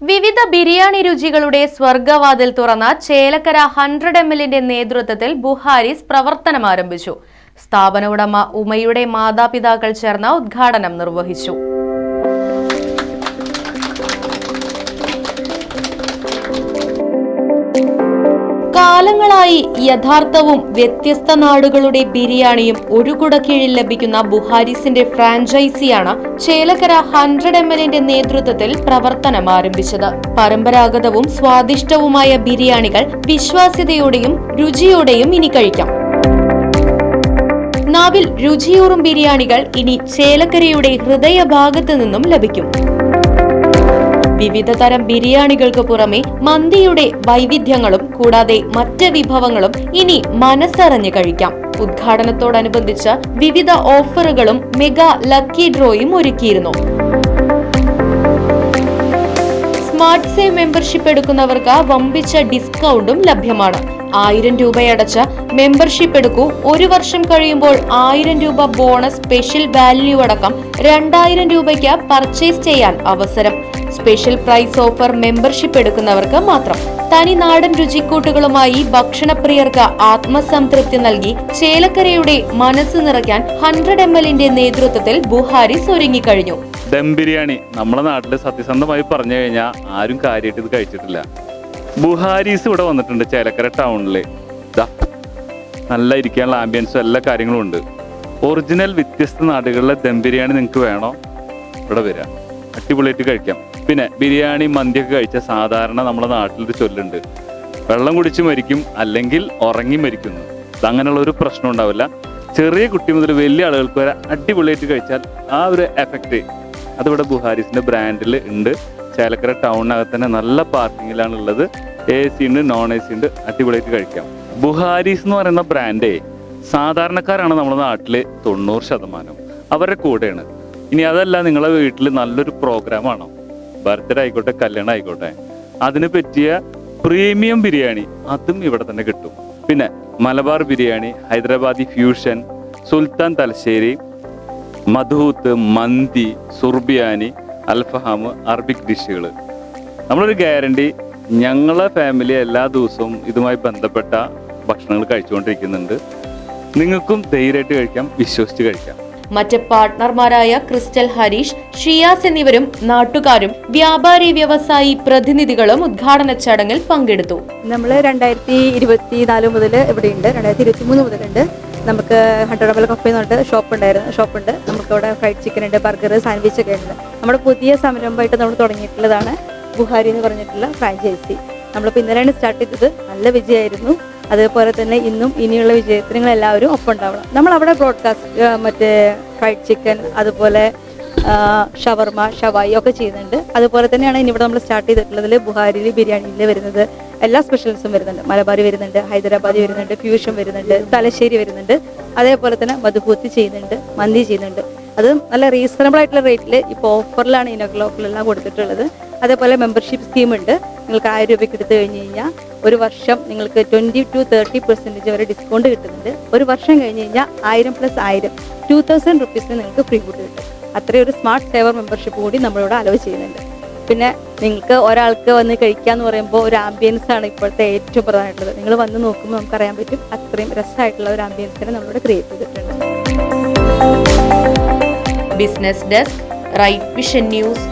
വിവിധ ബിരിയാണി രുചികളുടെ സ്വർഗവാതിൽ തുറന്ന ചേലക്കര 100 ml നേതൃത്വത്തിൽ ബുഹാരിസ് പ്രവർത്തനം ആരംഭിച്ചു. സ്ഥാപന ഉടമ ഉമയുടെ മാതാപിതാക്കൾ ചേർന്ന് ഉദ്ഘാടനം നിർവഹിച്ചു. കാലങ്ങളായി യഥാർത്ഥവും വ്യത്യസ്ത നാടുകളുടെ ബിരിയാണിയും ഒരു കുടക്കീഴിൽ ലഭിക്കുന്ന ബുഹാരിസിന്റെ ഫ്രാഞ്ചൈസിയാണ് ചേലക്കര 100 ml നേതൃത്വത്തിൽ പ്രവർത്തനം ആരംഭിച്ചത്. പരമ്പരാഗതവും സ്വാദിഷ്ടവുമായ ബിരിയാണികൾ വിശ്വാസ്യതയോടെയും രുചിയോടെയും ഇനി കഴിക്കാം. നാവിൽ രുചിയൂറും ബിരിയാണികൾ ഇനി ചേലക്കരയുടെ ഹൃദയഭാഗത്ത് നിന്നും ലഭിക്കും. വിവിധ തരം ബിരിയാണികൾക്ക് പുറമെ മന്തിയുടെ വൈവിധ്യങ്ങളും കൂടാതെ മറ്റ് വിഭവങ്ങളും ഇനി മനസ്സറിഞ്ഞ് കഴിക്കാം. ഉദ്ഘാടനത്തോടനുബന്ധിച്ച് വിവിധ ഓഫറുകളും മെഗാ ലക്കി ഡ്രോയും ഒരുക്കിയിരുന്നു. സ്മാർട്ട് സേവ് മെമ്പർഷിപ്പ് എടുക്കുന്നവർക്ക് വമ്പിച്ച ഡിസ്കൗണ്ടും ലഭ്യമാണ്. 1000 രൂപയടച്ച് മെമ്പർഷിപ്പ് എടുക്കൂ. 1 വർഷം കഴിയുമ്പോൾ 1000 രൂപ ബോണസ്, സ്പെഷ്യൽ വാല്യൂ അടക്കം 2000 രൂപയ്ക്ക് പർച്ചേസ് ചെയ്യാൻ അവസരം. സ്പെഷ്യൽ പ്രൈസ് ഓഫർ മെമ്പർഷിപ്പ് എടുക്കുന്നവർക്ക് മാത്രം. തനി നാടൻ രുചിക്കൂട്ടുകളുമായി ഭക്ഷണപ്രിയർക്ക് ആത്മസംതൃപ്തി നൽകി ചേലക്കരയുടെ മനസ്സ് നിറയ്ക്കാൻ 100 ml നേതൃത്വത്തിൽ ബുഹാരിസ് ഒരുങ്ങിക്കഴിഞ്ഞു. ദം ബിരിയാണി നമ്മുടെ നാട്ടിൽ സത്യസന്ധമായി പറഞ്ഞു കഴിഞ്ഞാൽ ആരും കാര്യമായിട്ട് ഇത് കഴിച്ചിട്ടില്ല. ബുഹാരീസ് ഇവിടെ വന്നിട്ടുണ്ട് ചേലക്കര ടൗണില്. നല്ല ഇരിക്കാനുള്ള ആംബിയൻസും എല്ലാ കാര്യങ്ങളും ഉണ്ട്. ഒറിജിനൽ വ്യത്യസ്ത നാടുകളിലെ ദം ബിരിയാണി നിങ്ങൾക്ക് വേണോ? ഇവിടെ വരാം, അടിപൊളിയായിട്ട് കഴിക്കാം. പിന്നെ ബിരിയാണി മന്തിയൊക്കെ കഴിച്ച സാധാരണ നമ്മുടെ നാട്ടിലൊരു ചൊല്ലുണ്ട്, വെള്ളം കുടിച്ച് മരിക്കും അല്ലെങ്കിൽ ഉറങ്ങി മരിക്കുന്നു. അങ്ങനെയുള്ള ഒരു പ്രശ്നം ഉണ്ടാവില്ല. ചെറിയ കുട്ടി മുതൽ വലിയ ആളുകൾക്ക് വരെ അടിപൊളിയായിട്ട് കഴിച്ചാൽ ആ ഒരു എഫക്റ്റ് അതിവിടെ ബുഹാരീസിന്റെ ബ്രാൻഡിൽ ഉണ്ട്. ചേലക്കര ടൗണിനകത്ത് തന്നെ നല്ല പാർക്കിങ്ങിലാണ് ഉള്ളത്. AC ഉണ്ട്, നോൺ AC ഉണ്ട്, അടിപൊളിയായിട്ട് കഴിക്കാം. ബുഹാരീസ് എന്ന് പറയുന്ന ബ്രാൻഡേ സാധാരണക്കാരാണ് നമ്മുടെ നാട്ടില് 90%. അവരുടെ കൂടെയാണ്. ഇനി അതല്ല, നിങ്ങളെ വീട്ടിൽ നല്ലൊരു പ്രോഗ്രാമാണോ, ബർത്ത്ഡേ ആയിക്കോട്ടെ, കല്യാണം ആയിക്കോട്ടെ, അതിന് പറ്റിയ പ്രീമിയം ബിരിയാണി അതും ഇവിടെ തന്നെ കിട്ടും. പിന്നെ മലബാർ ബിരിയാണി, ഹൈദരാബാദി ഫ്യൂഷൻ, സുൽത്താൻ തലശ്ശേരി, മധൂത്ത്, മന്തി, സുർബിയാനി, അൽഫഹാം, അറബിക് ഡിഷുകൾ. നമ്മളൊരു ഗ്യാരണ്ടി, ഞങ്ങളെ ഫാമിലി എല്ലാ ദിവസവും ഇതുമായി ബന്ധപ്പെട്ട ഭക്ഷണങ്ങൾ കഴിച്ചുകൊണ്ടിരിക്കുന്നുണ്ട്. നിങ്ങൾക്കും ധൈര്യമായിട്ട് കഴിക്കാം, വിശ്വസിച്ച് കഴിക്കാം. മറ്റ് പാർട്ട്ണർമാരായ ക്രിസ്റ്റൽ, ഹരീഷ്, ഷിയാസ് എന്നിവരും നാട്ടുകാരും വ്യാപാരി വ്യവസായി പ്രതിനിധികളും ഉദ്ഘാടന ചടങ്ങിൽ പങ്കെടുത്തു. നമ്മൾ 2024 മുതൽ ഇവിടെയുണ്ട്, 2023 മുതലുണ്ട്. നമുക്ക് 100 ml കഫേ എന്ന് പറഞ്ഞിട്ട് ഷോപ്പുണ്ട്. നമുക്കിവിടെ ഫ്രൈഡ് ചിക്കൻ ഉണ്ട്, ബർഗർ, സാൻഡ്വിച്ച് ഒക്കെ ഉണ്ട്. നമ്മുടെ പുതിയ സംരംഭമായിട്ട് നമ്മൾ തുടങ്ങിയിട്ടുള്ളതാണ് ബുഹാരി എന്ന് പറഞ്ഞിട്ടുള്ള ഫ്രാഞ്ചൈസി. നമ്മളിപ്പോൾ ഇന്നലെയാണ് സ്റ്റാർട്ട് ചെയ്തത്. നല്ല വിജയമായിരുന്നു. അതേപോലെ തന്നെ ഇനിയുള്ള വിജയത്തിന് നിങ്ങൾ എല്ലാവരും ഒപ്പം ഉണ്ടാവണം. നമ്മളവിടെ ബ്രോഡ്കാസ്റ്റ് മറ്റേ ഫ്രൈഡ് ചിക്കൻ, അതുപോലെ ഷവർമ, ഷവായി ഒക്കെ ചെയ്യുന്നുണ്ട്. അതുപോലെ തന്നെയാണ് ഇനി ഇവിടെ നമ്മൾ സ്റ്റാർട്ട് ചെയ്തിട്ടുള്ളതിൽ ബുഹാരിയിൽ ബിരിയാണിയിൽ വരുന്നത് എല്ലാ സ്പെഷ്യൽസും വരുന്നുണ്ട്. മലബാറി വരുന്നുണ്ട്, ഹൈദരാബാദി വരുന്നുണ്ട്, ഫ്യൂഷൻ വരുന്നുണ്ട്, തലശ്ശേരി വരുന്നുണ്ട്. അതേപോലെ തന്നെ മധുപൂത്തി ചെയ്യുന്നുണ്ട്, മന്തി ചെയ്യുന്നുണ്ട്. അത് നല്ല റീസണബിൾ ആയിട്ടുള്ള റേറ്റിൽ ഇപ്പോൾ ഓഫറിലാണ് ഇനോഗ്രൽ ഓഫറിലെല്ലാം കൊടുത്തിട്ടുള്ളത്. അതേപോലെ മെമ്പർഷിപ്പ് സ്കീം ഉണ്ട്. നിങ്ങൾക്ക് 1000 രൂപയ്ക്ക് എടുത്തു കഴിഞ്ഞ് കഴിഞ്ഞാൽ 1 വർഷം നിങ്ങൾക്ക് 20 to 30% വരെ ഡിസ്കൗണ്ട് കിട്ടുന്നുണ്ട്. 1 വർഷം കഴിഞ്ഞ് കഴിഞ്ഞാൽ 1000 + 1000 2000 റുപ്പീസിന് നിങ്ങൾക്ക് ഫ്രീ ഫുഡ് കിട്ടും. അത്രയും ഒരു സ്മാർട്ട് സേവർ മെമ്പർഷിപ്പ് കൂടി നമ്മളിവിടെ അലവ് ചെയ്യുന്നുണ്ട്. പിന്നെ നിങ്ങൾക്ക് ഒരാൾക്ക് വന്ന് കഴിക്കാന്ന് പറയുമ്പോൾ ഒരു ആംബിയൻസ് ആണ് ഇപ്പോഴത്തെ ഏറ്റവും പ്രധാനമായിട്ടുള്ളത്. നിങ്ങൾ വന്ന് നോക്കുമ്പോൾ നമുക്കറിയാൻ പറ്റും, അത്രയും രസമായിട്ടുള്ള ഒരു ആംബിയൻസിനെ നമ്മളിവിടെ ക്രിയേറ്റ് ചെയ്തിട്ടുണ്ട്. Business desk, right vision news.